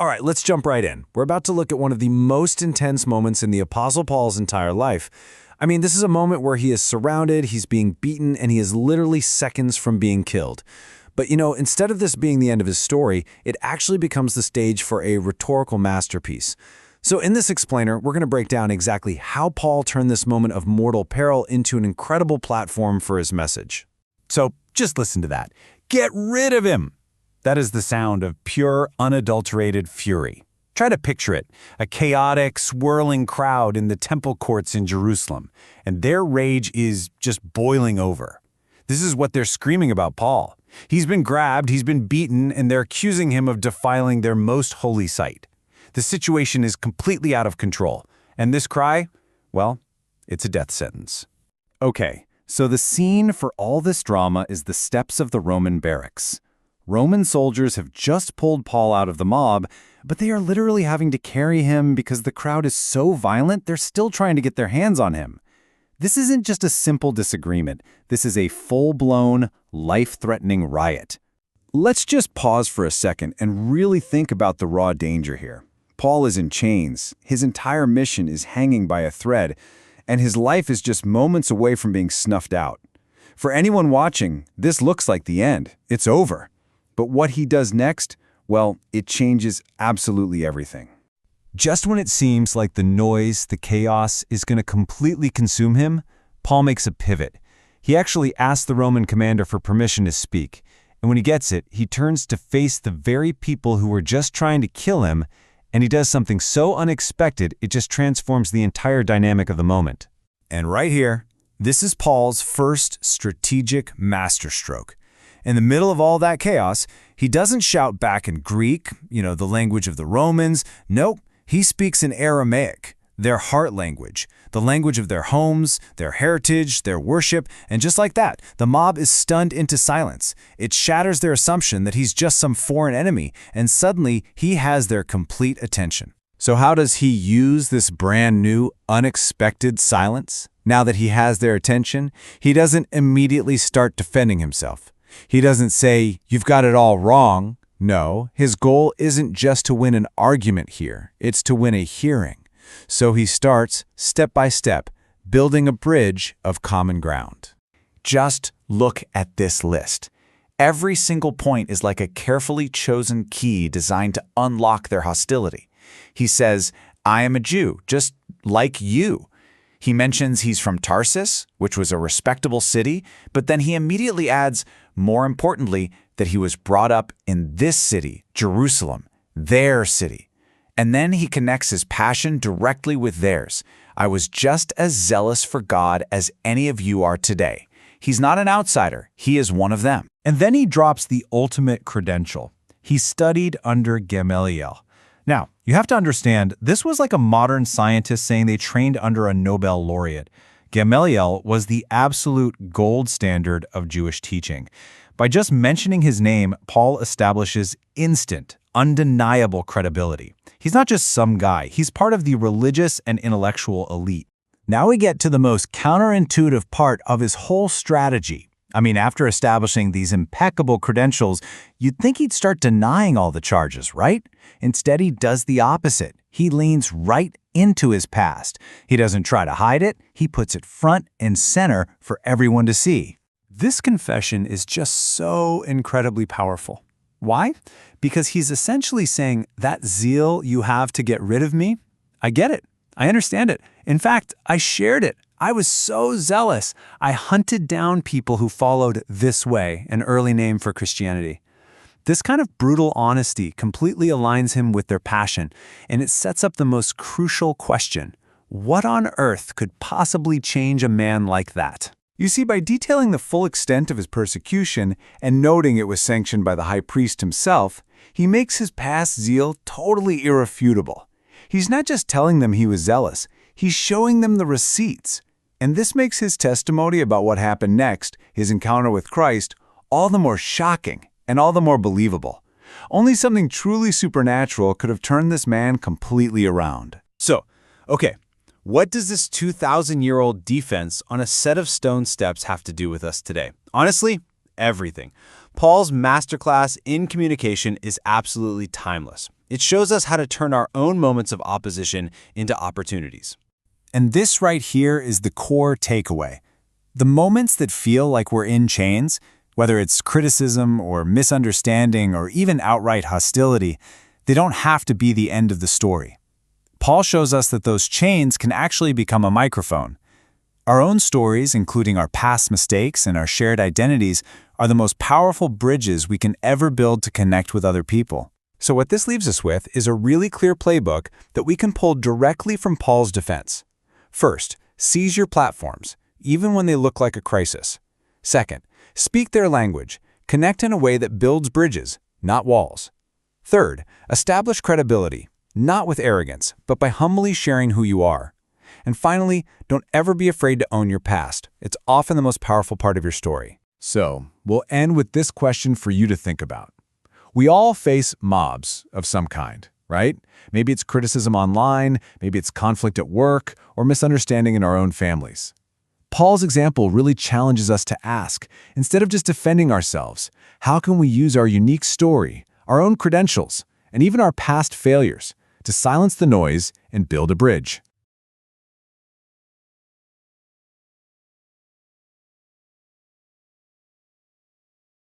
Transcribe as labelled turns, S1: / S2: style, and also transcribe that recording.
S1: All right, let's jump right in. We're about to look at one of the most intense moments in the Apostle Paul's entire life. I mean, this is a moment where he is surrounded, he's being beaten, and he is literally seconds from being killed. But instead of this being the end of his story, it actually becomes the stage for a rhetorical masterpiece. So in this explainer, we're going to break down exactly how Paul turned this moment of mortal peril into an incredible platform for his message.
S2: So just listen to that. Get rid of him! That is the sound of pure, unadulterated fury. Try to picture it, a chaotic, swirling crowd in the temple courts in Jerusalem, and their rage is just boiling over. This is what they're screaming about Paul. He's been grabbed, he's been beaten, and they're accusing him of defiling their most holy site. The situation is completely out of control, and this cry, well, it's a death sentence. Okay, so the scene for all this drama is the steps of the Roman barracks. Roman soldiers have just pulled Paul out of the mob, but they are literally having to carry him because the crowd is so violent they're still trying to get their hands on him. This isn't just a simple disagreement. This is a full-blown, life-threatening riot. Let's just pause for a second and really think about the raw danger here. Paul is in chains, his entire mission is hanging by a thread, and his life is just moments away from being snuffed out. For anyone watching, this looks like the end. It's over. But what he does next, well, it changes absolutely everything. Just when it seems like the noise, the chaos, is going to completely consume him, Paul makes a pivot. He actually asks the Roman commander for permission to speak, and when he gets it, he turns to face the very people who were just trying to kill him, and he does something so unexpected it just transforms the entire dynamic of the moment. And right here, this is Paul's first strategic masterstroke. In the middle of all that chaos, he doesn't shout back in Greek, the language of the Romans. Nope, he speaks in Aramaic, their heart language, the language of their homes, their heritage, their worship, and just like that, the mob is stunned into silence. It shatters their assumption that he's just some foreign enemy, and suddenly he has their complete attention. So how does he use this brand new, unexpected silence? Now that he has their attention, he doesn't immediately start defending himself. He doesn't say, "You've got it all wrong." No, his goal isn't just to win an argument here. It's to win a hearing. So he starts, step by step, building a bridge of common ground. Just look at this list. Every single point is like a carefully chosen key designed to unlock their hostility. He says, "I am a Jew, just like you." He mentions he's from Tarsus, which was a respectable city, but then he immediately adds, more importantly, that he was brought up in this city, Jerusalem, their city. And then he connects his passion directly with theirs. "I was just as zealous for God as any of you are today." He's not an outsider. He is one of them. And then he drops the ultimate credential. He studied under Gamaliel. Now, you have to understand, this was like a modern scientist saying they trained under a Nobel laureate. Gamaliel was the absolute gold standard of Jewish teaching. By just mentioning his name, Paul establishes instant, undeniable credibility. He's not just some guy, he's part of the religious and intellectual elite. Now we get to the most counterintuitive part of his whole strategy. After establishing these impeccable credentials, you'd think he'd start denying all the charges, right? Instead, he does the opposite. He leans right into his past. He doesn't try to hide it. He puts it front and center for everyone to see. This confession is just so incredibly powerful. Why? Because he's essentially saying, that zeal you have to get rid of me, I get it. I understand it. In fact, I shared it. I was so zealous. I hunted down people who followed this way, an early name for Christianity. This kind of brutal honesty completely aligns him with their passion, and it sets up the most crucial question. What on earth could possibly change a man like that? You see, by detailing the full extent of his persecution and noting it was sanctioned by the high priest himself, he makes his past zeal totally irrefutable. He's not just telling them he was zealous, he's showing them the receipts. And this makes his testimony about what happened next, his encounter with Christ, all the more shocking and all the more believable. Only something truly supernatural could have turned this man completely around. So, okay, what does this 2,000-year-old defense on a set of stone steps have to do with us today? Honestly, everything. Paul's masterclass in communication is absolutely timeless.
S3: It shows us how to turn our own moments of opposition into opportunities.
S2: And this right here is the core takeaway. The moments that feel like we're in chains, whether it's criticism or misunderstanding or even outright hostility, they don't have to be the end of the story. Paul shows us that those chains can actually become a microphone. Our own stories, including our past mistakes and our shared identities, are the most powerful bridges we can ever build to connect with other people. So what this leaves us with is a really clear playbook that we can pull directly from Paul's defense. First, seize your platforms, even when they look like a crisis. Second, speak their language. Connect in a way that builds bridges, not walls. Third, establish credibility, not with arrogance, but by humbly sharing who you are. And finally, don't ever be afraid to own your past. It's often the most powerful part of your story.
S1: So, we'll end with this question for you to think about. We all face mobs of some kind, right? Maybe it's criticism online, maybe it's conflict at work, or misunderstanding in our own families. Paul's example really challenges us to ask, instead of just defending ourselves, how can we use our unique story, our own credentials, and even our past failures to silence the noise and build a bridge?